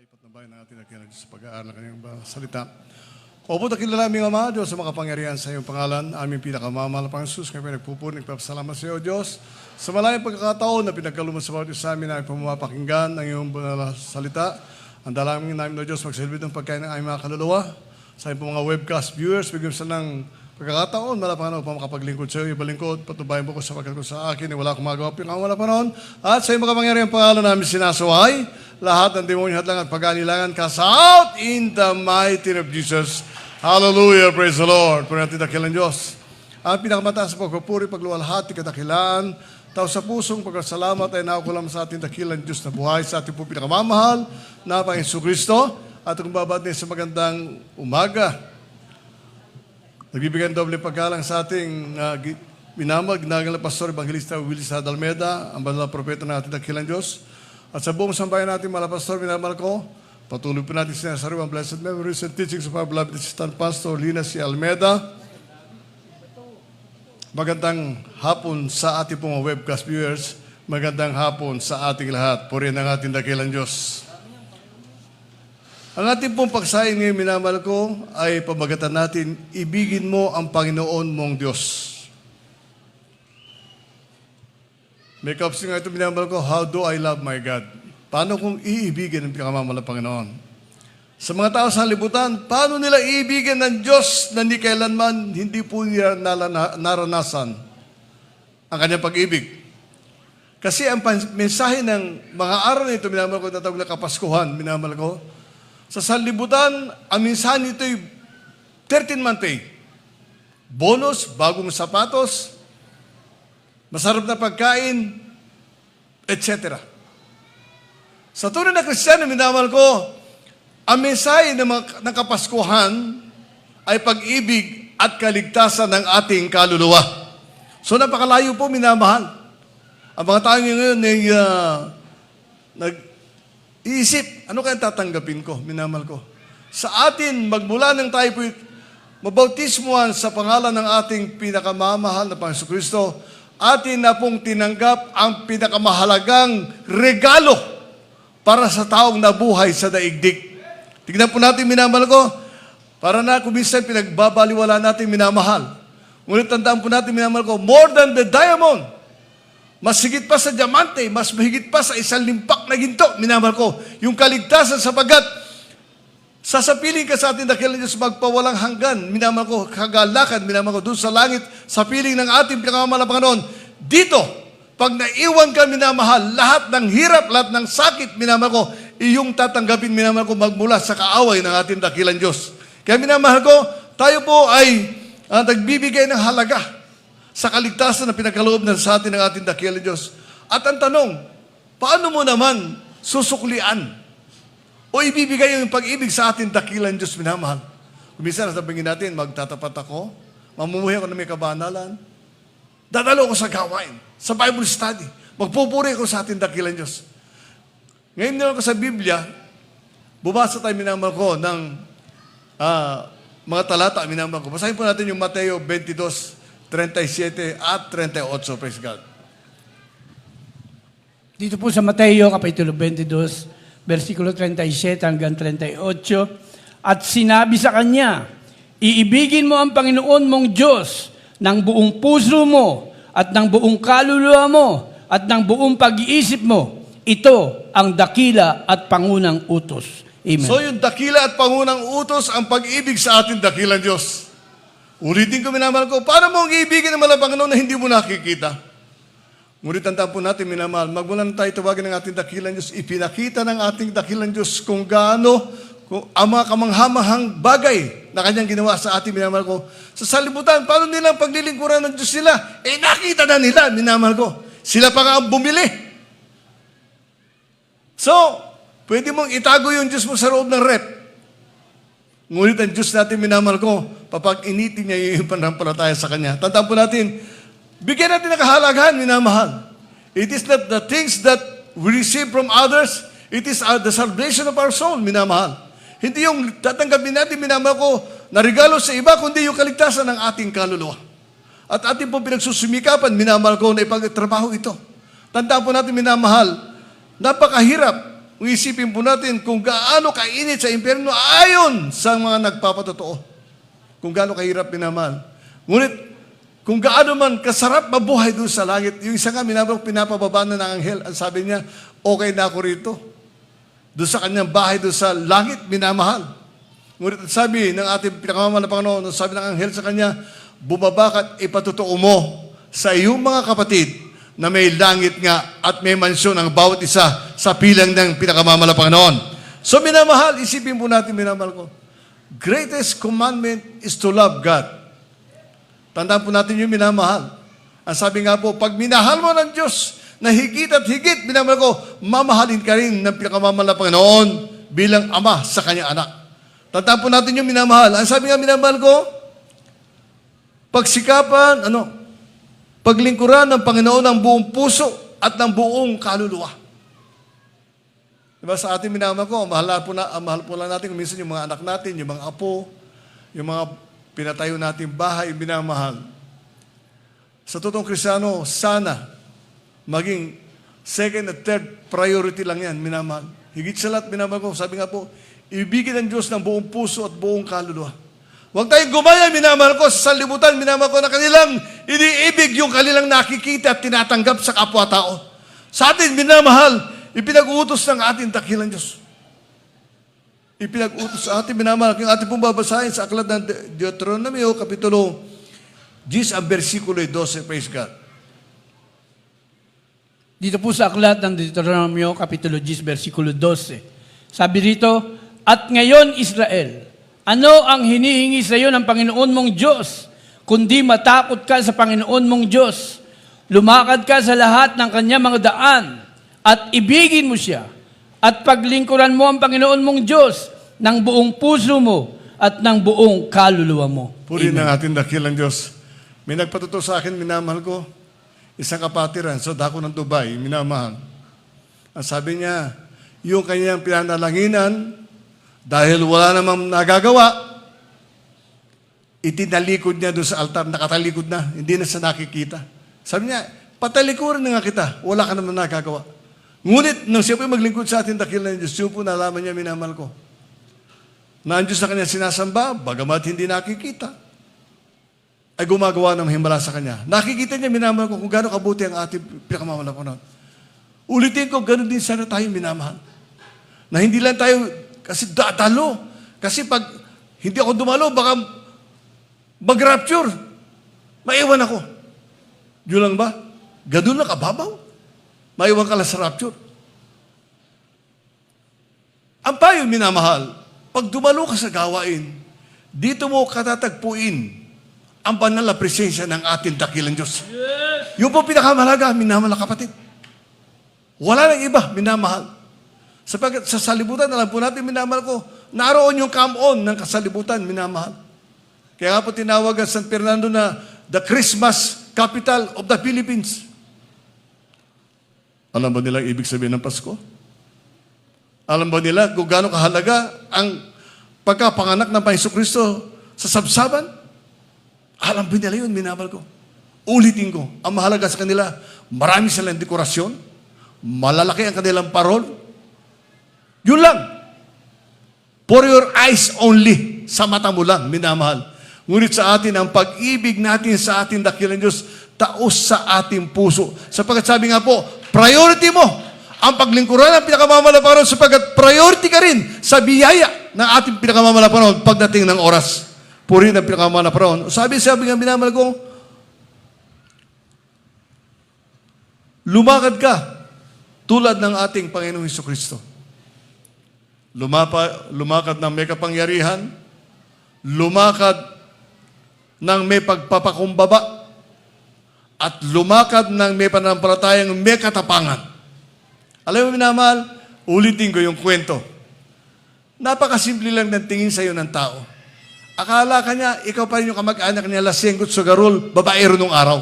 Ipatnabay natin ang kailangan sa pag-aaral ng kanyang salita. Opo, dakila namin Ama, Diyos sa makapangyarihan sa iyong pangalan, aming pinakamamahal na Panginoon, kami nagpupuri, nagpapasalamat sa iyo, Diyos, sa malayang pagkakataon na pinagkalooban sa bawat isa sa amin na pumapakinggan ng iyong banal na salita. Ang dalangin namin, O Diyos, magsilbi ng pagkain ng aming mga kaluluwa, sa iyong mga webcast viewers, bigyan sa ng pagkakataon, malapang upang makapaglingkod sa iyo, ibalingkod, patubayan mo ko sa pagkakot sa akin, wala akong magawa, pinakaman na panahon, at sa iyong makapangyarihan pangalan namin sinasaway, lahat ng demonyo hadlangan at pag-anilangan cast out in the mighty name of Jesus. Hallelujah, praise the Lord. Puri natin dakilan Diyos. Ang pinakamataas sa pagpupuri, pagluwalhati, kadakilaan, tao sa pusong pagkasalamat ay nakukulam sa ating dakilan Diyos na buhay, sa ating po pinakamamahal na Panginoon Kristo, at kung babad niya sa magandang umaga. Nagbibigyan doble paggalang sa ating minamag, ginagalang na Pastor Evangelista Willis Hadalmeda, ang banal na propeta ng ating dakilan Diyos. At sa buong sambayan natin, mga pastor, minamahal ko, patuloy po natin sinasaro ang blessed memories and teachings of our beloved assistant pastor, Lina C. Almeda. Magandang hapon sa ating pong webcast viewers. Magandang hapon sa ating lahat. Purihin ang ating dakilang Diyos. Ang ating pong pagsayin ngayon, minamahal ko, ay pamagatan natin, ibigin mo ang Panginoon mong Diyos. May kapsi nga ito, minamahal ko, how do I love my God? Paano kung iibigin ang pinakamamahal ng Panginoon? Sa mga tao sa libutan, paano nila iibigin ng Diyos na ni kailanman hindi po nila naranasan ang kanyang pag-ibig? Kasi ang mensahe ng mga araw nito, minamahal ko, tatawag na Kapaskuhan, minamahal ko, sa sanlibutan, ang mensahe nito ay 13-month pay. Bonus, bagong sapatos, masarap na pagkain, etc. Sa tunay na Kristiyano, minamahal ko, ang mensahe ng Kapaskuhan ay pag-ibig at kaligtasan ng ating kaluluwa. So napakalayo po, minamahal. Ang mga tao ngayon ay nag-iisip, ano kaya tatanggapin ko, minamahal ko? Sa atin, magmula ng tayo po mabautismuhan sa pangalan ng ating pinakamamahal na Panginoon Kristo, atin na pong tinanggap ang pinakamahalagang regalo para sa taong nabuhay sa daigdig. Tignan po natin, minamahal ko, para na kuminsan pinagbabaliwala natin, minamahal. Ngunit tandaan po natin, minamahal ko, more than the diamond, mas higit pa sa diamante, mas mahigit pa sa isang limpak na ginto, minamahal ko, yung kaligtasan sapagat sasapiling ka sa ating dakilang Diyos magpawalang hanggan, minamahal ko, kagalakan, minamahal ko, doon sa langit, sa piling ng ating pinakamamahal na Panginoon. Dito, pag naiwan ka, minamahal, lahat ng hirap, lahat ng sakit, minamahal ko, iyong tatanggapin, minamahal ko, magmula sa kaaway ng ating dakilang Diyos. Kaya minamahal ko, tayo po ay nagbibigay ng halaga sa kaligtasan na pinagkaloob na sa atin ng ating dakilang Diyos. At ang tanong, paano mo naman susuklian o ibibigay yung pag-ibig sa ating dakilang Diyos, minamahal? Kuminsan, nasabingin natin, magtatapat ako, mamumuhay ako na may kabanalan, dadalo ako sa gawain, sa Bible study, magpupuri ako sa ating dakilang Diyos. Ngayon nila ko sa Biblia, bubasa tayo, minamahal ko, ng mga talata, minamahal ko. Basahin po natin yung Mateo 22, 37 at 38, praise God. Dito po sa Mateo, Kapitulo 22, versikulo 37 hanggang 38, at sinabi sa kanya, iibigin mo ang Panginoon mong Diyos ng buong puso mo at ng buong kaluluwa mo at ng buong pag-iisip mo. Ito ang dakila at pangunang utos. Amen. So yung dakila at pangunang utos ang pag-ibig sa ating dakilang Diyos. Ulitin ko, minamahal ko, paano mo ang iibigin ng Panginoon na hindi mo nakikita? Ngunit tandaan po natin, minamahal, magmula na tayo tawagin ng ating dakilang Diyos, ipinakita ng ating dakilang Diyos kung gaano, kung ang mga kamanghamahang bagay na kanyang ginawa sa ating, minamahal ko. Sa salibutan, paano nilang paglilingkuran ng Diyos nila? Nakita na nila, minamahal ko. Sila pa nga ang bumili. So, pwede mong itago yung Diyos mo sa loob ng rep. Ngunit ang Diyos natin, minamahal ko, papag-initin niya yung panampalataya sa Kanya. Tandaan po natin, bigyan natin ng kahalagahan, minamahal. It is not the things that we receive from others, it is the salvation of our soul, minamahal. Hindi yung tatanggapin natin, minamahal ko, na regalo sa iba, kundi yung kaligtasan ng ating kaluluwa. At ating pong pinagsusumikapan, minamahal ko, na ipagtrabaho ito. Tandaan po natin, minamahal, napakahirap kung isipin po natin kung gaano kainit sa impyerno ayon sa mga nagpapatotoo. Kung gaano kahirap minamahal. Ngunit, kung gaano man kasarap mabuhay doon sa langit, yung isa nga minamahal, pinapababa na ng anghel. Ang sabi niya, okay na ako rito. Doon sa kanyang bahay, doon sa langit, minamahal. Ngunit sabi ng ating pinakamamahal na Panginoon, sabi ng anghel sa kanya, bumaba ka at ipatotoo mo sa iyong mga kapatid na may langit nga at may mansyon ang bawat isa sa pilang ng pinakamamahal na Panginoon. So minamahal, isipin po natin, minamahal ko, greatest commandment is to love God. Tandaan po natin yung minamahal. Ang sabi nga po, pag minahal mo ng Diyos na higit at higit, minamahal ko, mamahalin ka rin ng pinakamamahal na Panginoon bilang ama sa kanyang anak. Tandaan po natin yung minamahal. Ang sabi nga minamahal ko, pagsikapan, paglingkuran ng Panginoon ng buong puso at ng buong kaluluwa. Diba sa ating minamahal ko, mahal po lang natin kung minsan yung mga anak natin, yung mga apo, yung mga pinatayo natin bahay, minamahal. Sa totoong Kristiyano, sana maging second at third priority lang yan, minamahal. Higit sa lahat, minamahal ko, sabi nga po, ibigin ng Diyos ng buong puso at buong kaluluwa. Huwag tayong gumaya, minamahal ko, sa sanlibutan, minamahal ko na kanilang iniibig yung kanilang nakikita at tinatanggap sa kapwa-tao. Sa atin, minamahal, ipinag-uutos ng ating dakilang Diyos. Ipinag-uutos sa ating minamahal. Yung ating pong babasahin sa aklat ng Deuteronomio, Kapitulo 10, ang versikulo 12, praise God. Dito po sa aklat ng Deuteronomio, Kapitulo 10, versikulo 12. Sabi rito, at ngayon Israel, ano ang hinihingi sa iyo ng Panginoon mong Diyos, kundi matakot ka sa Panginoon mong Diyos, lumakad ka sa lahat ng kanyang mga daan, at ibigin mo siya, at paglingkuran mo ang Panginoon mong Diyos ng buong puso mo at ng buong kaluluwa mo. Purihin ng ating dakilang Diyos. May nagpatuto sa akin, minamahal ko, isang kapatiran sa dako ng Dubai, minamahal. Ang sabi niya, yung kanyang pinanalanginan, dahil wala namang nagagawa, itinalikod niya doon sa altar, nakatalikod na, hindi na siya nakikita. Sabi niya, patalikuran na nga kita, wala ka naman nagagawa. Ngunit, nang siya po maglingkod sa ating dakilang Diyos, yun po nalaman niya, minamahal ko, na ang Diyos na kanya sinasamba, bagamat hindi nakikita, ay gumagawa ng himala sa kanya. Nakikita niya, minamahal ko, kung gaano kabuti ang ating pinakamamahal na Panginoon. Ulitin ko, ganoon din sana tayo, minamahal. Na hindi lang tayo, kasi dadalo. Kasi pag hindi ako dumalo, baka mag-rapture. Maiwan ako. Yun lang ba? Ganun lang kababaw. Maiwan ka lang sa rapture. Ang payo, minamahal, pag dumalo ka sa gawain, dito mo katatagpuin ang banal na presensya ng ating dakilang Diyos. Yes. Yung po pinakamahalaga, minamahal na kapatid. Wala nang iba, minamahal. Sapagkat sa salibutan, alam po natin, minamahal ko, naroon yung come-on ng kasalibutan, minamahal. Kaya nga po tinawag ang San Fernando na the Christmas capital of the Philippines. Alam ba nila ang ibig sabihin ng Pasko? Alam ba nila kung gaano kahalaga ang pagkapanganak ng Panginoon Kristo sa sabsaban? Alam ba nila yun, minamahal ko? Ulitin ko, ang mahalaga sa kanila, marami silang dekorasyon, malalaki ang kanilang parol, yun lang. For your eyes only. Sa mata mo lang, minamahal. Ngunit sa atin, ang pag-ibig natin sa ating dakilang Diyos, taos sa ating puso. Sapagkat sabi nga po, priority mo ang paglingkuran ng pinakamamahal na Panginoon sapagkat priority ka rin sa biyaya ng ating pinakamamahal na Panginoon pagdating ng oras. Puri ng pinakamamahal na Panginoon. Sabi nga minamahal ko, lumakad ka tulad ng ating Panginoong Hesukristo. Lumakad ng may kapangyarihan, lumakad ng may pagpapakumbaba, at lumakad ng may pananampalatayang may katapangan. Alam mo, minamahal, ulitin ko yung kwento. Napakasimple lang ng tingin sa iyo ng tao. Akala ka niya, ikaw pa rin yung kamag-anak niya, Lasenggot Sugarol, babaero nung araw.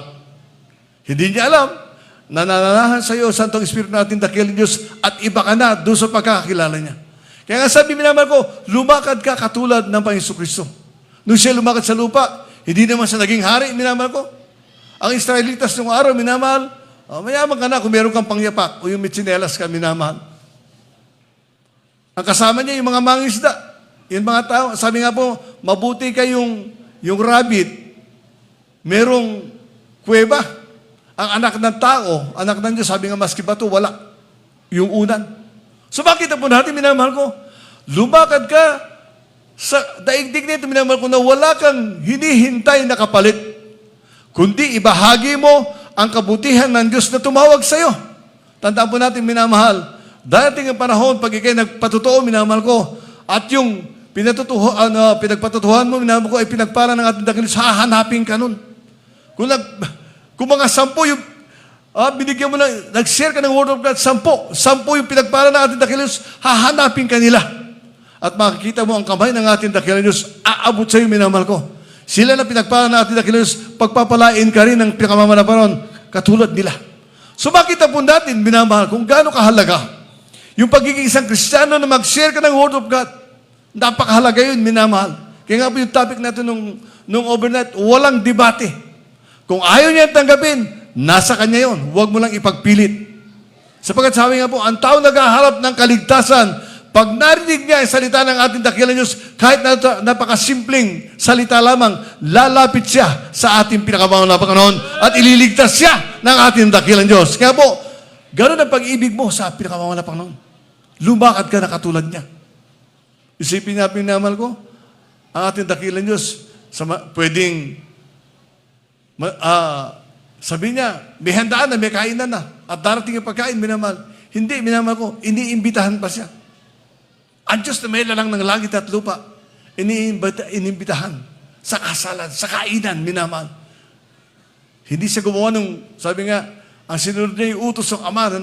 Hindi niya alam, nananahan sa iyo, Santong Espiritu natin, dakilang Diyos, at iba ka na doon sa pagkakakilala niya. Kaya nga sabi, minamahal ko, lumakad ka katulad ng Panginoon Kristo. Nung siya lumakad sa lupa, hindi naman siya naging hari, minamahal ko. Ang Israelitas nung araw, minamahal, mayaman ka na kung meron kang pangyapak o yung mitsinelas ka, minamahal. Ang kasama niya yung mga mangisda. Yung mga tao, sabi nga po, mabuti kayong yung rabbit, merong kuweba. Ang anak ng tao, anak ng Diyos, sabi nga maski bato, wala. Yung unan. So makita po natin, minamahal ko, lumakad ka sa daigdig nito, minamahal ko, na wala kang hinihintay na kapalit, kundi ibahagi mo ang kabutihan ng Diyos na tumawag sa iyo. Tandaan po natin, minamahal, dating ang panahon, pag ikay nagpatotoo, minamahal ko, at yung pinagpatutuhan mo, minamahal ko, ay pinagpala ng ating dakilis, hahanapin ka nun. Kung mga 10 yung binigyan mo na, nag-share ka ng Word of God, 10 yung pinagpala ng ating dakilis, hahanapin ka nila. At makikita mo ang kamay ng ating dakilang Diyos, aabot sa iyo, minamahal ko. Sila na pinagpala ng ating dakilang Diyos, pagpapalain ka rin ng pinakamamanaparon, katulad nila. So makita po natin, minamahal, kung gaano kahalaga yung pagiging isang Kristiyano na mag-share ka ng Word of God. Napakahalaga yun, minamahal. Kaya nga po yung topic natin nung overnight, walang debate. Kung ayaw niya tanggapin, nasa kanya yun. Huwag mo lang ipagpilit. Sapagkat sabi nga po, ang tao naghaharap ng kaligtasan, pag narinig niya ang salita ng ating dakilang Diyos, kahit napakasimpleng salita lamang, lalapit siya sa ating pinakamahal na Panginoon at ililigtas siya ng ating dakilang Diyos. Kaya po, gano'n ang pag-ibig mo sa pinakamahal na Panginoon. Lumakad ka na katulad niya. Isipin nga, pinamal ko, ang ating dakilang Diyos, pwedeng, sabi niya, may handaan na, may kainan na, at darating ang pagkain, minamal. Hindi, minamal ko, iniimbitahan pa siya. Ang Diyos na may lalang ng langit at lupa, iniimbitahan sa kasalan, sa kainan, minamal. Hindi siya gumawa ng, sabi nga, ang sinunod niya yung utos ng Ama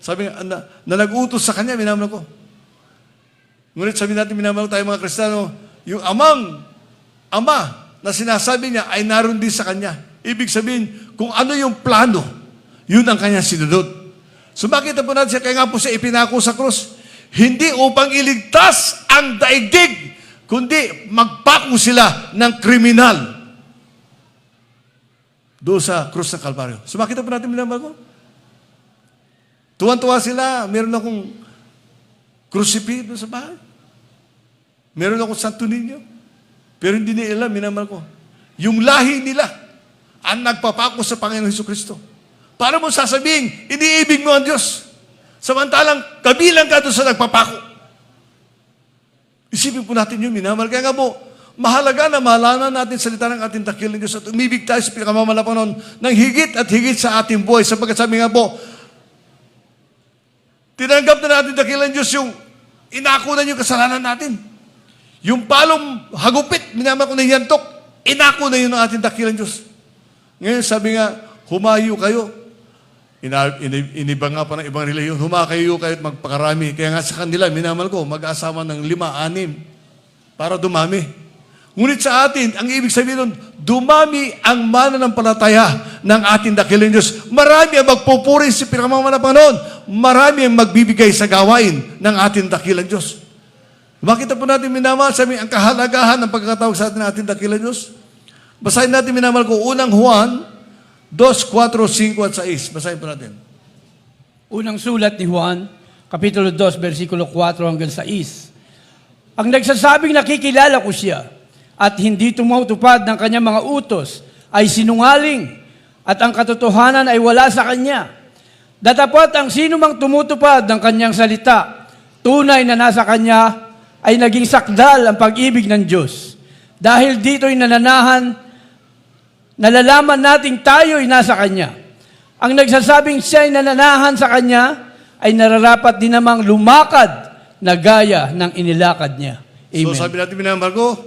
sabi nga, na nag-utos sa kanya, minamal ko. Ngunit sabi natin, minamal tayo mga Kristiyano, yung Ama na sinasabi niya ay naroon din sa kanya. Ibig sabihin, kung ano yung plano, yun ang kanya sinunod. So makita po natin siya, kaya nga po siya ipinako sa krus. Hindi upang iligtas ang daigdig, kundi magpako sila ng kriminal doon sa krus ng Kalbaryo. So makita po natin, minamahal ko. Tuwan-tuwa sila, meron akong crucifix doon sa bahay. Meron akong Santo Niño. Pero hindi nila alam, minamahal ko. Yung lahi nila ang nagpapako sa Panginoon Jesucristo. Para mo sasabihin, iniibig mo ang Diyos. Samantalang, kabilang ka doon sa nagpapako. Isipin po natin yun, minamahal. Kaya nga po, mahalaga na mahalaman natin salita ng ating dakilang Diyos at umibig tayo sa pinakamamalapanon ng higit at higit sa ating buhay. Sapagkat sabi nga po, tinanggap na natin dakilang Diyos yung inako na yung kasalanan natin. Yung palong hagupit, minamahal ko na yantok, inako na yun ng ating dakilang Diyos. Ngayon sabi nga, humayo kayo. Iniba nga pa ng ibang reliyon, humakayo kayo at magpakarami. Kaya nga sa kanila, minamahal ko, mag-asawa ng 5, 6 para dumami. Ngunit sa atin, ang ibig sabihin nun, dumami ang mananampalataya ng ating dakilang Diyos. Marami ang magpupuri sa pinakamamahal na Panginoon. Marami ang magbibigay sa gawain ng ating dakilang Diyos. Makita po natin, minamahal, sabi, ang kahalagahan ng pagkakatawag sa atin ng ating dakilang Diyos. Basahin natin, minamahal ko, unang Juan 2, 4, 5 at 6. Basahin po natin. Unang sulat ni Juan, Kapitulo 2, versikulo 4 hanggang 6. Ang nagsasabing nakikilala ko siya at hindi tumutupad ng kanyang mga utos ay sinungaling at ang katotohanan ay wala sa kanya. Datapot ang sino mang tumutupad ng kanyang salita, tunay na nasa kanya ay naging sakdal ang pag-ibig ng Diyos. Dahil dito'y nalalaman nating tayo'y nasa Kanya. Ang nagsasabing siya'y nananahan sa Kanya ay nararapat din namang lumakad na gaya ng inilakad niya. Amen. So sabi natin, minamahal ko,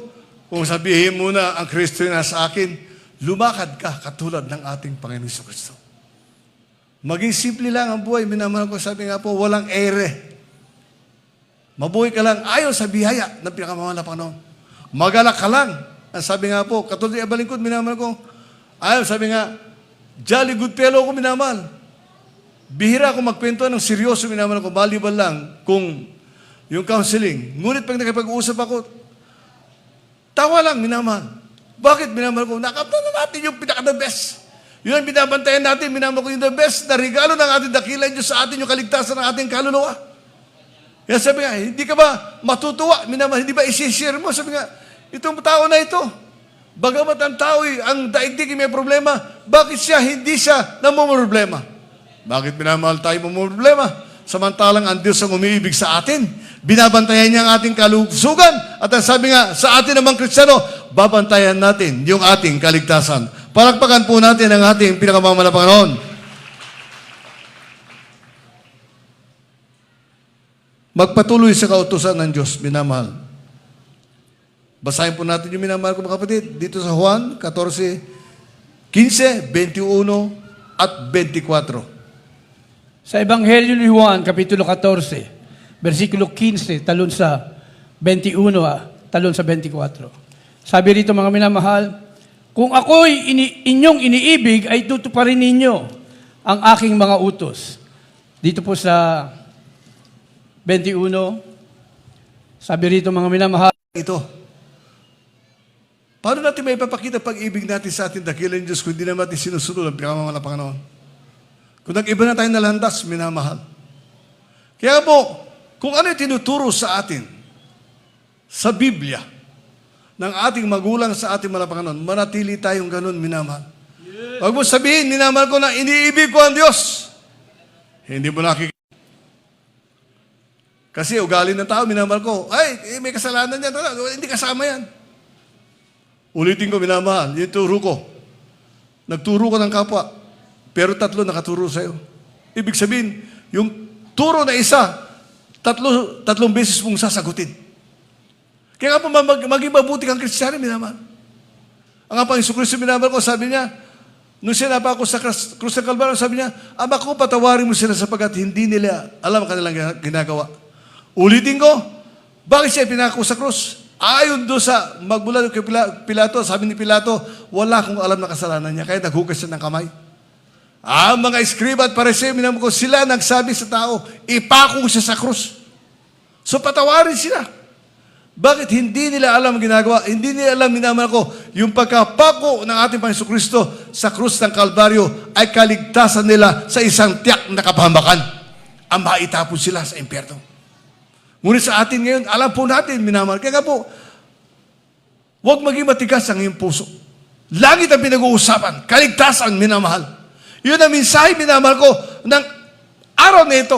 kung sabihin mo na ang Kristo na sa akin, lumakad ka katulad ng ating Panginoon Jesucristo. Maging simple lang ang buhay, minamahal ko, sabi nga po, walang ere. Mabuhay ka lang ayon sa biyaya ng pinakamahal na Panginoon. Magalak ka lang. Ang sabi nga po, katulad ng balingkod, minamahal ko, ayaw, sabi nga, jolly good fellow ko, minamahal. Bihira ako magkwento ng seryoso, minamahal ko, maliban lang kung yung counseling. Ngunit pag nakipag-uusap ako, tawa lang, minamahal. Bakit, minamahal ko? Nakapta na natin yung pinaka-the best. Yun ang binabantayan natin, minamahal ko, yung the best na regalo ng ating dakilang Diyos sa atin, yung kaligtasan ng ating kaluluwa. Kaya sabi nga, hindi ka ba matutuwa? Hindi ba isishare mo? Sabi nga, itong tao na ito, bagamat ang tao, ang daigdig may problema, bakit hindi siya namumroblema? Bakit minamahal tayo mamumroblema? Samantalang ang Diyos ang umiibig sa atin. Binabantayan niya ang ating kalusugan. At ang sabi nga, sa atin namang Kristiyano, babantayan natin yung ating kaligtasan. Palakpakan po natin ang ating pinakamamahal na Panginoon. Magpatuloy sa kautusan ng Diyos, minamahal. Basahin po natin yung minamahal ko mga kapatid. Dito sa Juan 14, 15, 21 at 24. Sa Ebanghelyo ni Juan, Kapitulo 14, versikulo 15, talon sa 21, talon sa 24. Sabi rito mga minamahal, kung ako'y inyong iniibig, ay tutuparin ninyo ang aking mga utos. Dito po sa 21, sabi rito mga minamahal, Ito. Paano natin may papakita pag-ibig natin sa ating dakilang Diyos kung hindi naman natin sinusunod ang pinakamamahal na Panginoon? Kung nag-iba na tayo na landas, minamahal. Kaya po, kung ano yung tinuturo sa atin, sa Biblia, ng ating magulang sa ating mga Panginoon, manatili tayong ganun, minamahal. Huwag mo sabihin, minamahal ko na iniibig ko ang Diyos. Hindi mo nakikita. Kasi ugali ng tao, minamahal ko, may kasalanan yan. Hindi kasama yan. Ulitin ko, minamahal, yung turo ko. Nagturo ko ng kapwa. Pero 3 nakaturo sa'yo. Ibig sabihin, yung turo na isa, 3 beses mong sasagutin. Kaya nga po, maging mabuti kang Kristiyano, minamahal. Ang nga pang Jesucristo, minamahal ko, sabi niya, nung sinapa ako sa krus ng Kalbaryo, sabi niya, Ama ko, patawarin mo sila sapagkat hindi nila alam ang kanilang ginagawa. Ulitin ko, bakit siya pinako sa krus? Ayon doon sa magmula kay Pilato, sabi ni Pilato, wala akong alam na kasalanan niya, kaya naghugas siya ng kamay. Ang mga Eskriba at Pariseo, minamahal ko, sila nagsabi sa tao, ipako siya sa krus. So patawarin sila. Bakit hindi nila alam ang ginagawa? Hindi nila alam, minamahal ko, yung pagkapako ng ating Panginoon Kristo sa krus ng Kalbaryo ay kaligtasan nila sa isang tiyak na kapahamakan. Ang maitapon sila sa impyerno. Ngunit sa atin ngayon, alam po natin, minamahal. Kaya po, huwag maging matigas ang iyong puso. Langit ang pinag-uusapan. Kaligtasan, minamahal. Yun ang mensahe, minamahal ko, ng araw na ito.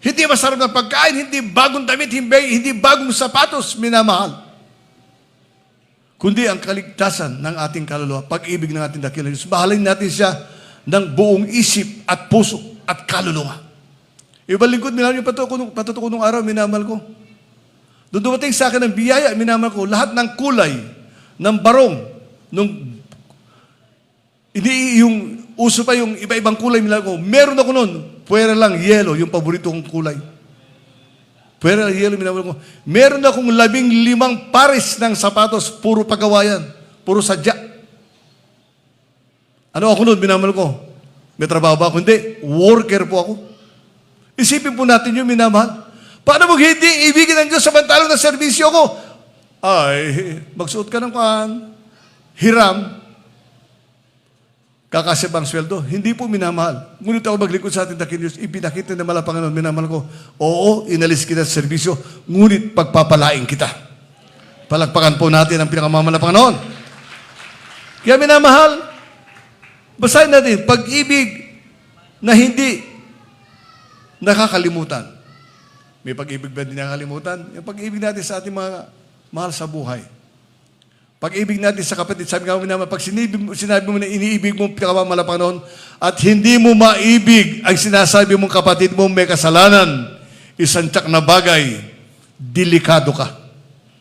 Hindi masarap na pagkain, hindi bagong damit, hindi bagong sapatos, minamahal. Kundi ang kaligtasan ng ating kaluluwa, pag-ibig ng ating dakilang Diyos. Mahalin natin siya ng buong isip at puso at kaluluwa. Ibang lingkod, minamahal yung patutuko nung araw, minamahal ko. Doon dumating sa akin ng biyaya, minamahal ko, lahat ng kulay, ng barong, yung uso pa yung iba-ibang kulay, minamahal ko, meron ako noon, puwera lang, yellow, yung paborito kong kulay. Puwera lang, yellow, minamahal ko. Meron akong 15 pares ng sapatos, puro pagawayan, puro sadya. Ano ako noon, minamahal ko? May trabaho ba ako? Hindi, worker po ako. Isipin po natin yung minamahal. Paano mo hindi ibigin ng Diyos samantalang na serbisyo ko? Ay, magsuot ka ng hiram, kakasya bang sweldo? Hindi po minamahal. Ngunit ako maglingkod sa ating dakilang Diyos, ipinakita na mala Panginoon, minamahal ko, oo, inalis kita sa serbisyo, ngunit pagpapalain kita. Palakpakan po natin ang pinakamamahal na Panginoon. Kaya minamahal, basahin natin, pag-ibig na hindi nakakalimutan. May pag-ibig ba hindi nakakalimutan? Yung pag-ibig natin sa ating mga mahal sa buhay. Pag-ibig natin sa kapatid, sabi nga mo naman, pag sinabi mo na iniibig mo ang pinakamamahal na Panginoon at hindi mo maibig ang sinasabi mong kapatid mo may kasalanan, isang tiyak na bagay, delikado ka.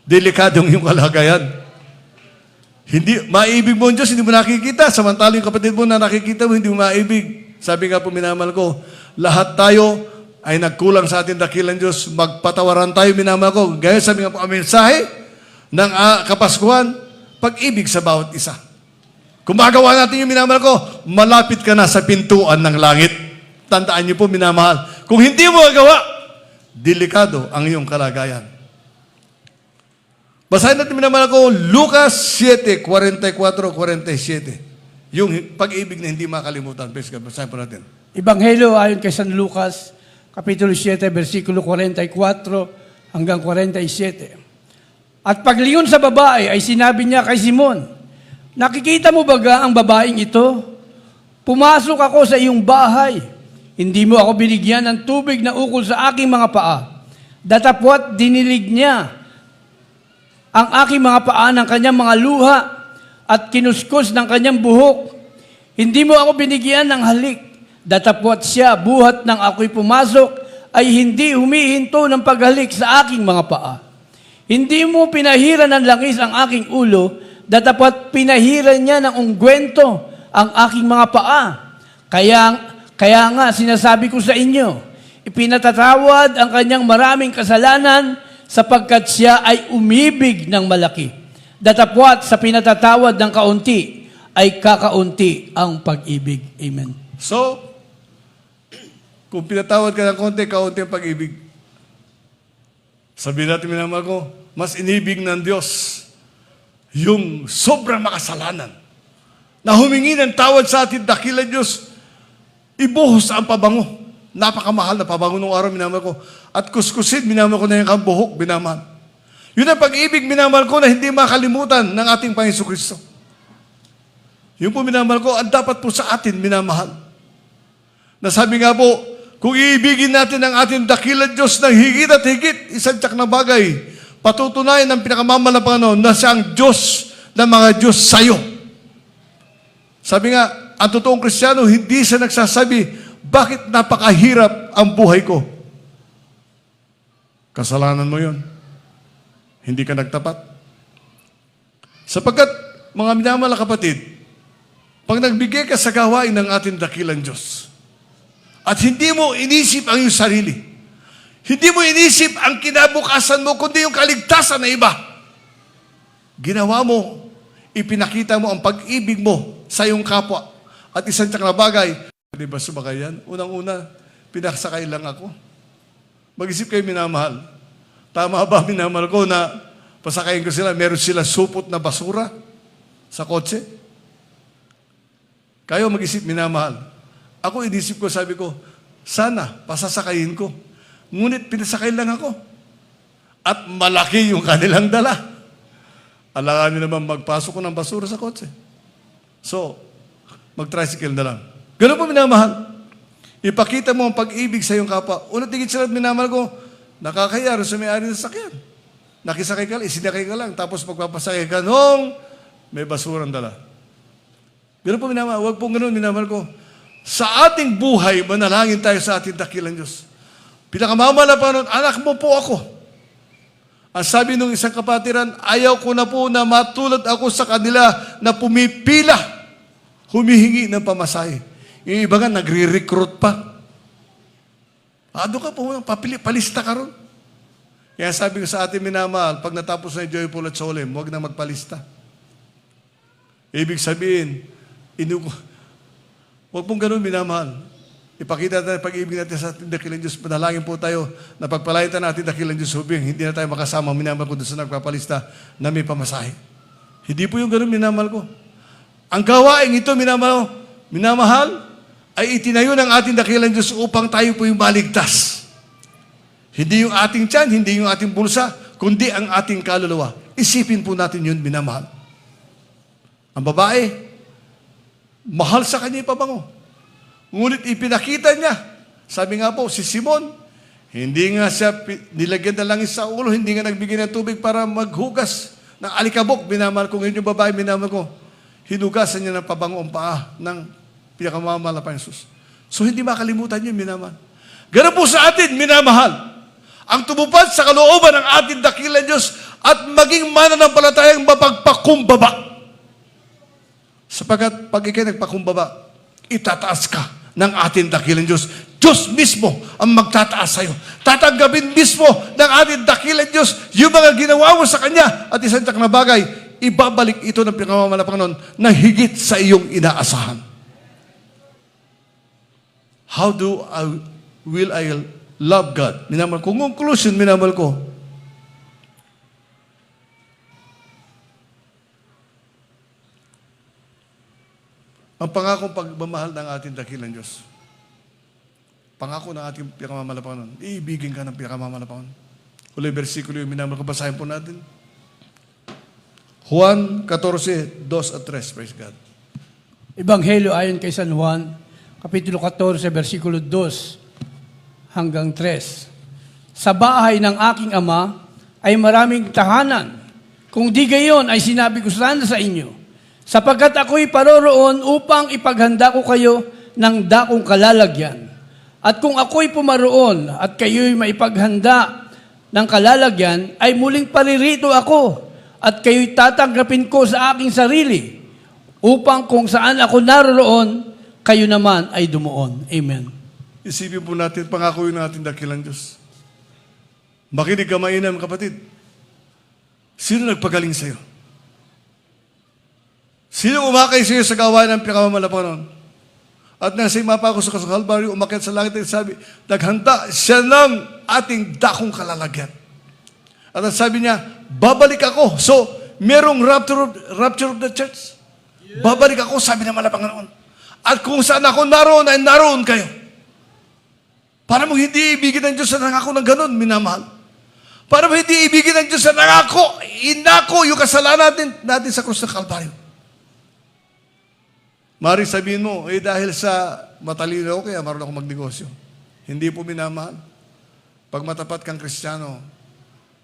Delikado ang iyong kalagayan. Hindi, maibig mo ang Diyos, hindi mo nakikita. Samantalang yung kapatid mo na nakikita mo, hindi mo maibig. Sabi nga po, minamahal ko, lahat tayo ay nagkulang sa ating dakilang Diyos. Magpatawaran tayo, minamahal ko. Gaya sabi nga po, ang mensahe ng Kapaskuhan, pag-ibig sa bawat isa. Kung magawa natin yung minamahal ko, malapit ka na sa pintuan ng langit. Tandaan niyo po, minamahal. Kung hindi mo magawa, delikado ang iyong kalagayan. Basahin natin, minamahal ko, Lucas 7:44-47. Yung pag-ibig na hindi makalimutan. Please, basahin po natin. Ebanghelyo ayon kay San Lucas, Kapitulo 7, versikulo 44 hanggang 47. At paglingon sa babae ay sinabi niya kay Simon, nakikita mo baga ang babaeng ito? Pumasok ako sa iyong bahay. Hindi mo ako binigyan ng tubig na ukol sa aking mga paa. Datapwat dinilig niya ang aking mga paa ng kanyang mga luha at kinuskus ng kanyang buhok. Hindi mo ako binigyan ng halik. Datapwat siya, buhat nang ako'y pumasok, ay hindi humihinto ng paghalik sa aking mga paa. Hindi mo pinahiran ng langis ang aking ulo, datapwat pinahiran niya ng ungkwento ang aking mga paa. Kaya nga, sinasabi ko sa inyo, ipinatatawad ang kanyang maraming kasalanan sapagkat siya ay umibig ng malaki. Datapwat sa pinatatawad ng kaunti ay kakaunti ang pag-ibig. Amen. So, kung pinatawad ka ng konti, kaunti ang pag-ibig. Sabihin natin, minamahal ko, mas inibig ng Diyos yung sobrang makasalanan na humingi ng tawad sa atin, dakilan Diyos, ibuhos ang pabango. Napakamahal na pabango nung araw, minamahal ko. At kuskusin, minamahal ko na yung buhok, minamahal. Yun ang pag-ibig, minamahal ko, na hindi makalimutan ng ating Panginoon Kristo. Yun po, minamahal ko, ang dapat po sa atin, minamahal. Nasabi nga po, kung iibigin natin ang ating dakilan Diyos ng higit at higit, isang tiyak na bagay, patutunayan ng pinakamamahal na Panginoon na siya ang Diyos ng mga Diyos sa'yo. Sabi nga, ang totoong Kristiyano, hindi siya nagsasabi, bakit napakahirap ang buhay ko? Kasalanan mo yun. Hindi ka nagtapat. Sapagkat, mga minamahal na kapatid, pag nagbigay ka sa gawain ng ating dakilang Diyos, at hindi mo inisip ang iyong sarili, hindi mo inisip ang kinabukasan mo, kundi yung kaligtasan na iba, ginawa mo, ipinakita mo ang pag-ibig mo sa iyong kapwa. At isang tiyak na bagay, di ba sumakay yan? Unang-una, pinasakay lang ako. Mag-isip kayo, minamahal. Tama ba, minamahal ko, na pasakayin ko sila, meron sila supot na basura sa kotse? Kayo mag-isip, minamahal. Ako inisip ko, sabi ko, sana pasasakayin ko. Ngunit pinasakay lang ako. At malaki yung kanilang dala. Alanganin naman magpasok ko ng basura sa kotse. So, mag-tricycle na lang. Ganun po, minamahal. Ipakita mo ang pag-ibig sa iyong kapwa. Unat tigit sila, minamahal ko, nakakaya rin sa may-ari ng sakyan. Nakisakay ka lang, isinakay ka lang, tapos magpapasakay ka nung may basurang dala. Ganun po, minamahal. Huwag po ganun, minamahal ko. Sa ating buhay, manalangin tayo sa ating dakilang Diyos. Pinakamamala pa nun, anak mo po ako. Ang sabi ng isang kapatiran, ayaw ko na po na matulad ako sa kanila na pumipila, humihingi ng pamasahe. Yung iba nga, nagre-recruit pa. Doon ka po, palista ka ron. Kaya sabi ko sa ating minamahal, pag natapos na yung Joyful at Solemn, huwag na magpalista. Ibig sabihin, huwag pong ganun, minamahal. Ipakita natin pag-ibig natin sa ating dakilang Diyos. Panalangin po tayo na pagpalayan natin dakilang Diyos hubing. Hindi na tayo makasama, minamahal ko doon sa nagpapalista na may pamasahe. Hindi po yung ganun, minamahal ko. Ang gawain ito, minamahal, ay itinayo ng ating dakilang Diyos upang tayo po yung maligtas. Hindi yung ating tiyan, hindi yung ating bulsa, kundi ang ating kaluluwa. Isipin po natin yun, minamahal. Ang babae, mahal sa kanya yung pabango. Ngunit ipinakita niya. Sabi nga po, si Simon, hindi nga siya nilagyan na langis sa ulo, hindi nga nagbigay ng tubig para maghugas ng alikabok. Minamahal ko ngayon yung babae, minamahal ko. Hinugasan niya ng pabango ang paa ng pinakamamahal na Panginoon Jesus. So hindi makalimutan yun, minamahal. Ganun po sa atin, minamahal. Ang tumupad sa kalooban ng ating dakilang Diyos at maging mananampalatayang mapagpakumbaba. Sapagkat pag ikay nagpakumbaba, itataas ka ng ating dakilang Diyos. Diyos mismo ang magtataas sa'yo. Tatanggapin mismo ng ating dakilang Diyos yung mga ginawa mo sa Kanya. At isang tiyak na bagay, ibabalik ito ng pinakamamahal na Panginoon na higit sa iyong inaasahan. How will I love God? Minamahal ko. Conclusion, minamahal ko. Ang pangakong pagmamahal ng ating dakilang Diyos. Pangako ng ating pinakamamalapakan. Iibigin ka ng pinakamamalapakan. Uli, versikulo yung minamahal ko, basahin po natin. Juan 14, 2 at 3. Praise God. Ebanghelyo ayon kay San Juan, Kapitulo 14, versikulo 2 hanggang 3. Sa bahay ng aking ama ay maraming tahanan. Kung di gayon ay sinabi ko sana sa inyo, sapagkat ako'y paroroon upang ipaghanda ko kayo ng dakong kalalagyan. At kung ako'y pumaroon at kayo'y maipaghanda ng kalalagyan, ay muling paririto ako at kayo'y tatanggapin ko sa aking sarili, upang kung saan ako naroroon, kayo naman ay dumuon. Amen. Isipin po natin, pangako yun natin dakilang Diyos. Makinig ka mainam, kapatid. Sino nagpagaling sa'yo? Sino umakay sa'yo sa gawain ng pinakamamalapakan? At nasa imapa ako sa Kalbaryo, umakyat sa langit at sabi, naghanda siya ng ating dakong kalalagyan. At ang sabi niya, babalik ako. So, merong rapture of the church. Babalik ako, sabi ng Panginoon. At kung saan ako naroon, ay naroon kayo. Para mo hindi ibigin ng Diyos na nangako ng ganun, minamahal. Para mo hindi ibigin ng Diyos na nangako, inako yung kasalanan natin sa krus ng Kalbaryo. Mari sabihin mo, dahil sa matalino ako, kaya marunong ako magnegosyo. Hindi po minamahal. Pag matapat kang Kristiyano,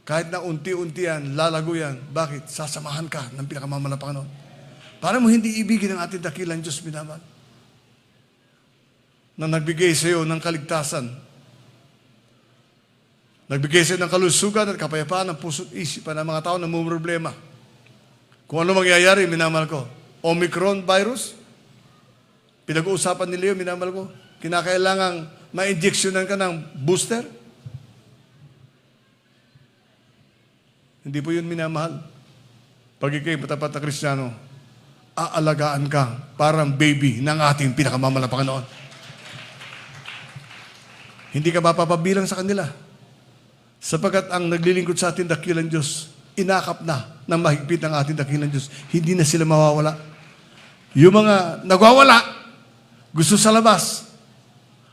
kahit na unti-unti yan, lalago yan. Bakit? Sasamahan ka ng pinakamamalapakan. Para mo hindi ibigin ang ating dakilang Diyos, minamahal. Na nagbigay sa iyo ng kaligtasan. Nagbigay sa iyo ng kalusugan at kapayapaan ng puso't isipan ng mga tao na may problema. Kung ano mangyayari, minamahal ko. Omicron virus, pinag-uusapan nila yun, minamahal ko. Kinakailangang ma-injectionan ka ng booster. Hindi po yun minamahal. Pag ikay matapat na Kristiyano, aalagaan ka parang baby ng ating pinakamamalapakan noon. Hindi ka mapapabilang sa kanila. Sapagkat ang naglilingkod sa ating dakilang Diyos, inakap na ng mahigpit ng ating dakilang Diyos. Hindi na sila mawawala. Yung mga nagwawala, gusto sa labas,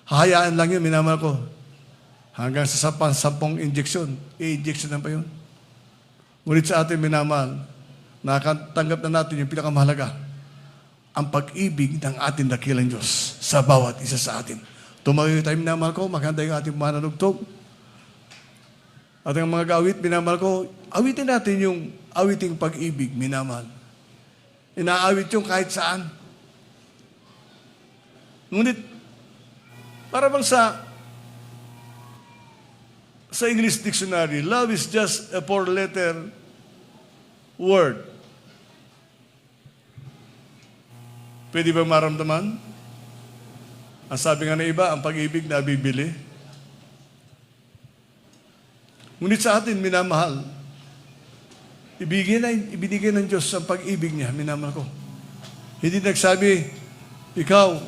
hahayaan lang yun, minamahal ko. Hanggang sa 10 injection, i-injection na pa yun. Ngunit sa ating minamahal, nakatanggap na natin yung pinakamahalaga, ang pag-ibig ng ating dakilang Diyos sa bawat isa sa atin. Tumayo tayo, minamahal ko, maganda yung ating mananugtog. At ang mga gawit, minamahal ko, awitin natin yung awiting pag-ibig, minamahal. Inaawit yung kahit saan. Ngunit, para bang sa English dictionary, love is just a 4-letter word. Pwede ba maramdaman? Ang sabi nga na iba, ang pag-ibig na bibili. Ngunit sa atin, minamahal, ibinigay ng Diyos ang pag-ibig niya, minamahal ko. Hindi nagsabi, ikaw,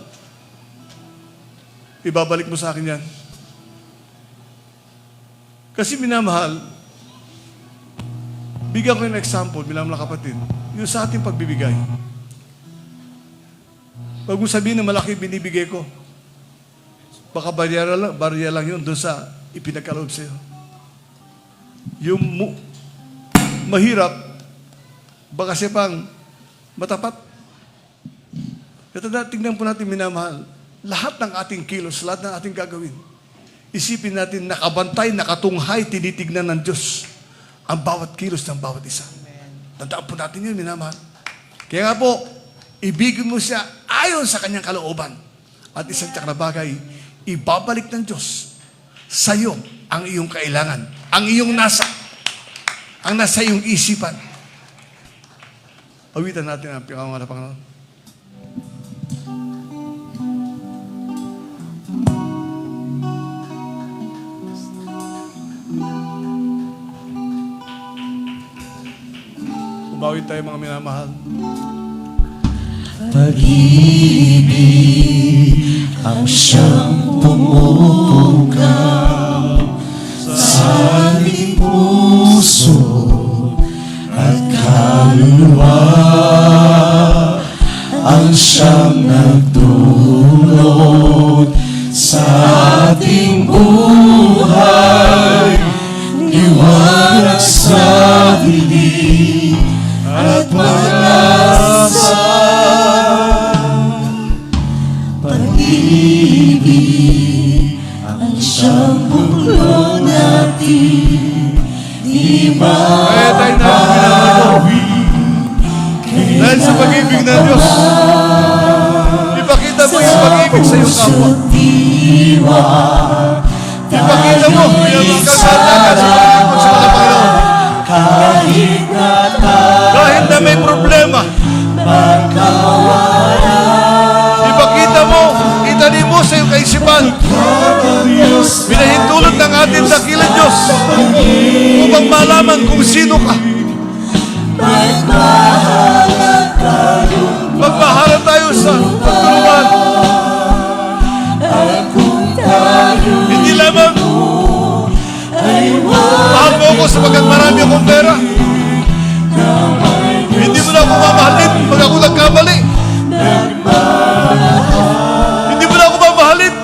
ibabalik mo sa akin yan. Kasi minamahal, bigyan ko yung example, minamahal kapatid, yung sa ating pagbibigay. Pag mo sabihin na malaki binibigay ko, baka barya lang yun doon sa ipinagkaloob sa'yo. Yung mahirap, baka siya pang matapat. Kaya tingnan po natin, minamahal, lahat ng ating kilos, lahat ng ating gagawin, isipin natin, nakabantay, nakatunghay, tinitignan ng Diyos ang bawat kilos ng bawat isa. Tandaan po natin yun, minamahal. Kaya nga po, ibigin mo siya ayon sa kanyang kalooban. At isang tiyak na bagay, ibabalik ng Diyos sa iyo ang iyong kailangan, ang iyong nasa iyong isipan. Awitan natin ang pinakamamalapakan. Umawit tayo mga minamahal. Pag-ibig ang siyang pumupukaw sa ating puso at kaluluwa, ang siyang nagdulot sa Kaya tayo na pinangalan. Dahil sa pag-ibig ng Diyos, ipakita mo yung pag-ibig sa iyong kapwa. Ipakita mo yung mga kasalanan sa pag-ibig mo sa mga Panginoon. Kahit na may problema, ipakita mo, itanim mo sa iyong kaisipan, pinahintulot ng ating dakilang Diyos upang malaman kung sino ka. Magmahalan tayo sa pagtulungan. Hindi lamang mahal mo ako sapagkat marami akong pera. Hindi mo na ako mamahalin pag ako nagkamali. Hindi mo na ako mamahalin.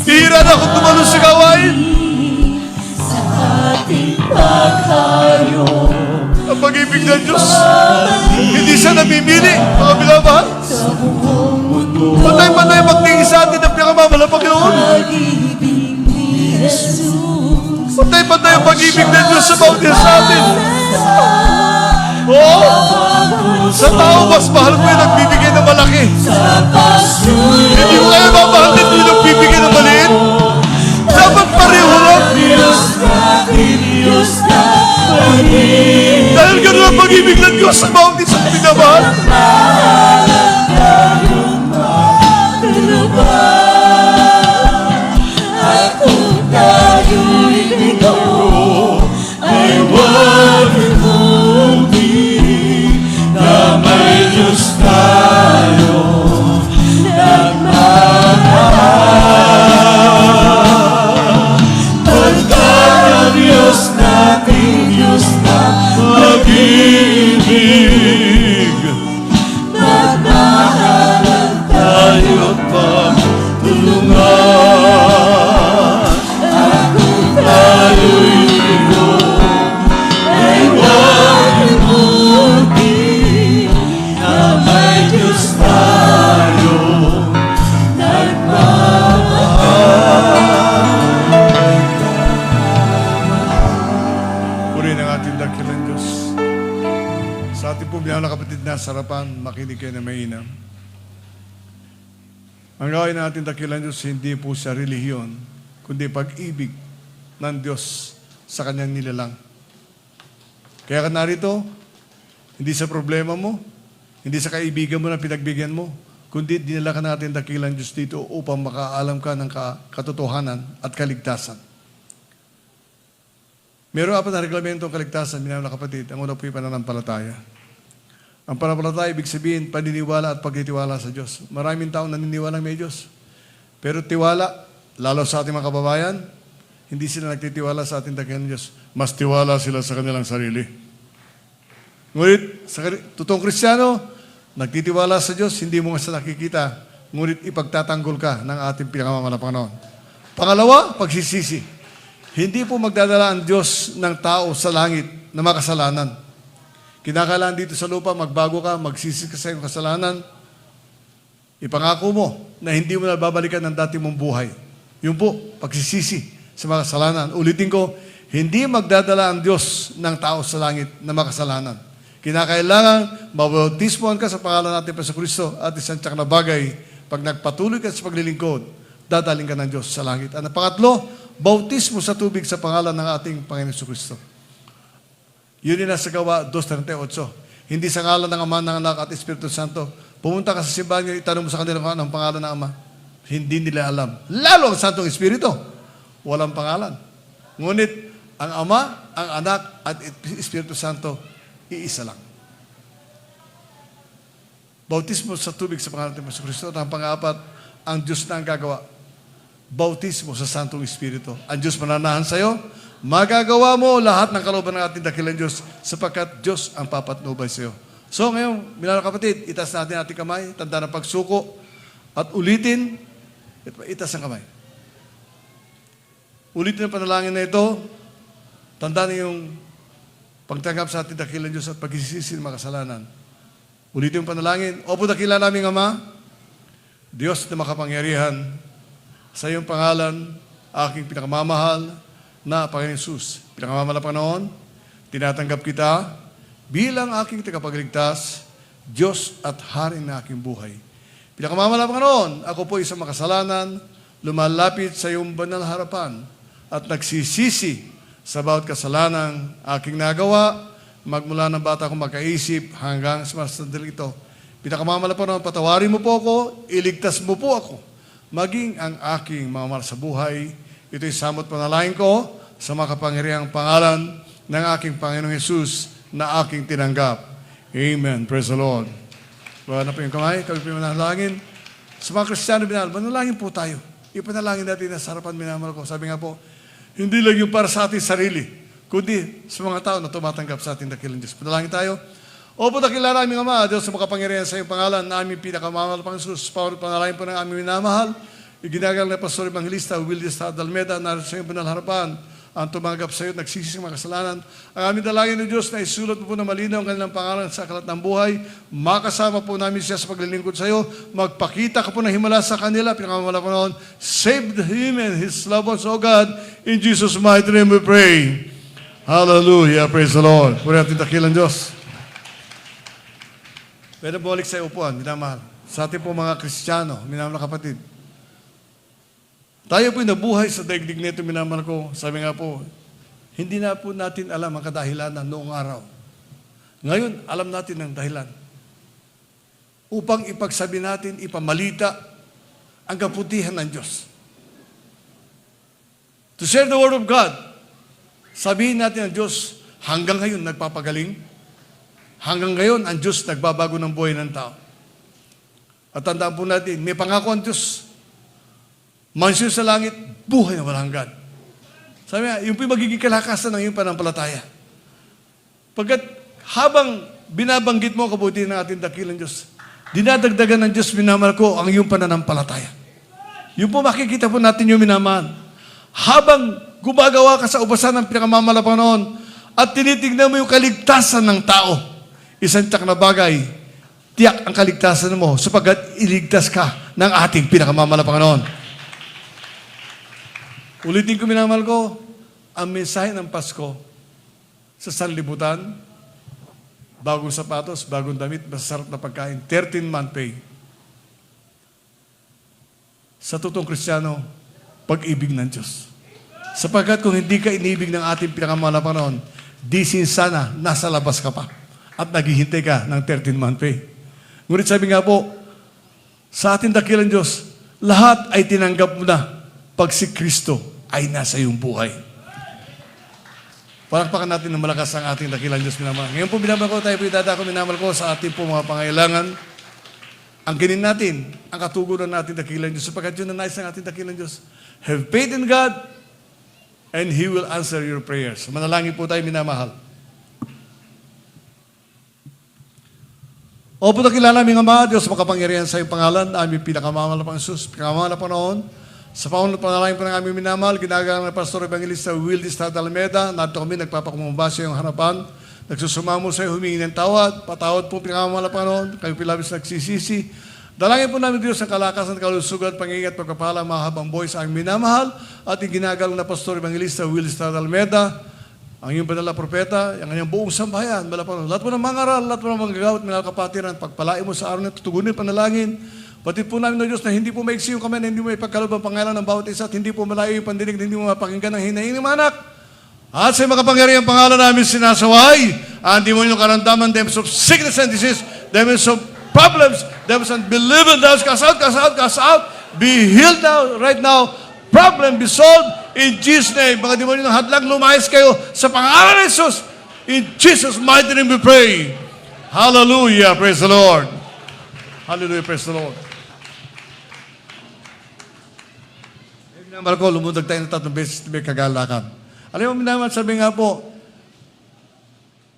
Hihira na akong tumalon sa gawain. Ang pag-ibig ng Diyos, hindi siya namimili, mga binamahal. Patay-patay magtingin sa atin ang pinakamamahal ng Panginoon. Patay-patay ang pag-ibig ng Diyos sa bawat isa sa atin. Oo, sa tao, mas mahal ko yung nagbibigay ng malaki. Hindi ko kaya mamahalin yung nagbibigay ng maliit. Dapat pareho lang. Dahil gano'n ang pag-ibig ng Diyos sa bawat isa na pinamahal. Sarapan, makinig kayo na mainam. Ang gawin natin dakilan Diyos, hindi po sa relihiyon, kundi pag-ibig ng Diyos sa kanyang nilalang. Kaya ka narito, hindi sa problema mo, hindi sa kaibigan mo na pinagbigyan mo, kundi dinala ka natin dakilan Diyos dito upang makaalam ka ng katotohanan at kaligtasan. Meron apat na reglamentong kaligtasan, minamahal na kapatid. Ang una po yung pananampalataya. Ang pananampalataya, ibig sabihin, paniniwala at pagtitiwala sa Diyos. Maraming taong naniniwala may Diyos. Pero tiwala, lalo sa ating mga kababayan, hindi sila nagtitiwala sa ating dakilang Diyos. Mas tiwala sila sa kanilang sarili. Ngunit, sa totoong Kristiyano, nagtitiwala sa Diyos, hindi mo nga sa nakikita, ngunit ipagtatanggol ka ng ating pinakamamahal na Panginoon. Pangalawa, pagsisisi. Hindi po magdadala ang Diyos ng tao sa langit na makasalanan. Kinakailangan dito sa lupa, magbago ka, magsisi ka sa iyong kasalanan. Ipangako mo na hindi mo na babalikan ng dati mong buhay. Yun po, pagsisisi sa mga kasalanan. Ulitin ko, hindi magdadala ang Diyos ng tao sa langit na makasalanan. Kinakailangan, mabautismohan ka sa pangalan natin pa sa Kristo at isang tsak na bagay, pag nagpatuloy ka sa paglilingkod, dadaling ka ng Diyos sa langit. At ang pangatlo, bautismo sa tubig sa pangalan ng ating Panginoon sa Kristo. Yun din nasa Gawa 2:38. Hindi sa ngalan ng Ama, ng Anak at Espiritu Santo. Pumunta ka sa simbahan niyo, itanong mo sa kanila kung anong pangalan ng Ama. Hindi nila alam. Lalo ang Santong Espiritu. Walang pangalan. Ngunit, ang Ama, ang Anak at Espiritu Santo, iisa lang. Bautismo sa tubig sa pangalan ng Kristo. At ang pang-apat, ang Diyos na ang gagawa. Bautismo sa Santong Espiritu. Ang Diyos mananahan sa iyo. Magagawa mo lahat ng kalooban ng ating dakilang Diyos sapagkat Diyos ang papatnubay sa iyo. So ngayon, minamahal na kapatid, itaas natin ating kamay, tanda ng pagsuko, at ulitin, itaas ang kamay. Ulitin ang panalangin na ito, tanda na yung pagtanggap sa ating dakilang Diyos at pagsisisi ng mga kasalanan. Ulitin yung panalangin, Opo dakila naming Ama, Diyos na makapangyarihan, sa iyong pangalan, aking pinakamamahal, na Panginoon Jesus, pinakamamala Panginoon, tinatanggap kita bilang aking tagapagligtas, Diyos at Hari ng aking buhay. Pinakamamala Panginoon, ako po isang makasalanan, lumalapit sa iyong banal na harapan at nagsisisi sa bawat kasalanang aking nagawa, magmula ng bata akong makaisip hanggang sa sandali ito. Pinakamamala Panginoon, patawarin mo po ako, iligtas mo po ako, maging ang aking mga mahal sa buhay. Ito'y samot panalangin ko sa makapangyarihang pangalan ng aking Panginoong Hesus na aking tinanggap. Amen. Praise the Lord. Bawa na po yung kamay, kami po manalangin. Sa mga Kristiyano binahal, manalangin po tayo. Ipanalangin natin na sa harapan minamahal ko. Sabi nga po, hindi lang yung para sa ating sarili, kundi sa mga tao na tumatanggap sa ating dakilang Diyos. Panalangin tayo. Opo, dakila namin Ama, Diyos sa makapangyarihan sa iyong pangalan, na aming pinakamamahal pang Jesus. Panalangin po ng aming minamahal. Iginagal na Pastor Evangelista Wildy Estrada Almeda, narito sa iyong banal harapan, ang tumanggap sa iyo at nagsisisi ng mga kasalanan. Ang aming dalangin ng Diyos na isulat mo po na malinaw ang kanilang pangalan sa aklat ng buhay. Makasama po namin siya sa paglilingkod sa iyo. Magpakita ka po ng himala sa kanila. Pinakamamala po noon, save him and his loved ones, O God. In Jesus' mighty name we pray. Hallelujah. Praise the Lord. Puri natin dakilang Diyos. Pwede balik sa upuan, minamahal. Sa ating po mga Kristiyano, minamahal na kapatid. Tayo po'y nabuhay sa daigdig nito, minamahal ko. Sabi nga po, hindi na po natin alam ang kadahilanan noong araw. Ngayon, alam natin ang dahilan. Upang ipagsabi natin, ipamalita ang kaputihan ng Diyos. To share the Word of God, sabihin natin ang Diyos, hanggang ngayon nagpapagaling. Hanggang ngayon, ang Diyos nagbabago ng buhay ng tao. At tandaan po natin, may pangako ang Diyos. Mansyon sa langit, buhay na walang hanggan. Sabi nga, yung magiging kalakasan ng iyong panampalataya. Pagkat habang binabanggit mo kabuti ng ating dakilang Diyos, dinadagdagan ng Diyos, minamahal ko, ang iyong pananampalataya. Yung po makikita po natin yung minamahal. Habang gumagawa ka sa ubasan ng pinakamamala Panginoon at tinitignan mo yung kaligtasan ng tao, isang tiyak na bagay, tiyak ang kaligtasan mo sapagkat iligtas ka ng ating pinakamamala Panginoon. Ulitin ko, minamahal ko, ang mensahe ng Pasko sa sanlibutan, bagong sapatos, bagong damit, masarap na pagkain, 13-month pay. Sa totoong Kristiyano, pag-ibig ng Diyos. Sapagkat kung hindi ka inibig ng ating pinakamahal na Panginoon, di sana nasa labas ka pa at naghihintay ka ng 13-month pay. Ngunit sabi nga po, sa ating dakilang Diyos, lahat ay tinanggap mo na pag si Kristo ay nasa iyong buhay. Palakpakan natin ng malakas ang ating dakilang Diyos, minamahal. Ngayon po, minamahal ko, tayo po idadako, minamahal ko sa ating po mga pangailangan. Ang ginin natin, ang katugunan natin dakilang Diyos, sapagkat yun ang nais ng ating dakilang Diyos. Have faith in God, and He will answer your prayers. Manalangin po tayo, minamahal. O po nakilala aming Ama, Diyos makapangyarihan sa iyong pangalan, aming pinakamamahal na Panginoon, pinakamamahal na Panginoon. Sa panalangin po ng aming minamahal, ginagawa ng Pastor Evangelista Wildy Estrada Almeda, narito kami nagpapakumumba sa iyong harapan, nagsusumamo sa iyo, humingi ng tawad, patawad po pinakamamahal na Panginoon, kayo pilabis nagsisisi. Dalangin po namin Diyos ang kalakasan, kalusugan, pangingat, pagkapala, mahabang buhay sa aming minamahal, at ginagawa ng Pastor Evangelista Wildy Estrada Almeda, ang iyong banal na propeta, ang kanyang buong sambahayan, lahat mo ng mangaral, lahat mo ng manggagawat, minal kapatiran, pagpalain mo sa araw na tutugunin, panalangin. Batid po namin ng Diyos na hindi po maiksi yung kamay, na hindi mo ipagkaloob ang pangalan ng bawat isa, at hindi po malayo yung pandinig, hindi mo mapakinggan ang hinaing ng mga anak. At sa makapangyarihan pangalan namin sinasaway, ang demonyo karamdaman, demons of sickness and disease, demons of problems, demons of unbelieving, demons cast out, cast out, cast out, be healed now, right now, problem be solved, in Jesus' name. Mga demonyo ng hadlang, lumayas kayo sa pangalan ng Jesus. In Jesus' mighty name we pray. Hallelujah, praise the Lord. Hallelujah, praise the Lord. Minamahal ko, lumundag tayo ng 3 beses, may kagalakan. Alam mo, minamahal, sabi nga po,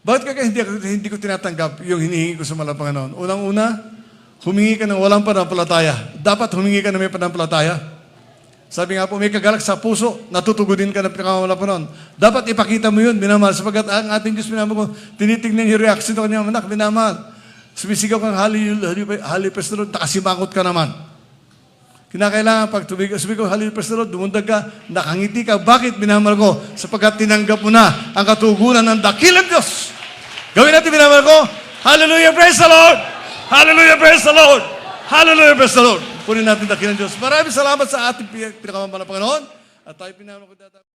bakit kaya hindi ko tinatanggap yung hinihingi ko sa malang Panginoon? Unang-una, humingi ka ng walang panampalataya. Dapat humingi ka ng may panampalataya. Sabi nga po, may kagalak sa puso, natutugunin ka ng pinakamalang Panginoon. Dapat ipakita mo yun, minamahal, sapagat ang ating Diyos, minamahal ko, tinitignan yung reaction ng kanyang anak, minamahal. Sumisigaw kang hali Pastor, nakasimangot ka naman. Kinakailangan pag sabi ko, hallelujah, praise the Lord, dumundag ka, nakangiti ka. Bakit minamahal ko? Sapagkat tinanggap mo na ang katugunan ng dakilang Diyos. Gawin natin, minamahal ko. Hallelujah, praise the Lord! Hallelujah, praise the Lord! Hallelujah, praise the Lord! Punin natin dakilang Diyos. Maraming salamat sa ating pinakamamahal na Panginoon. At tayo pinamahal ko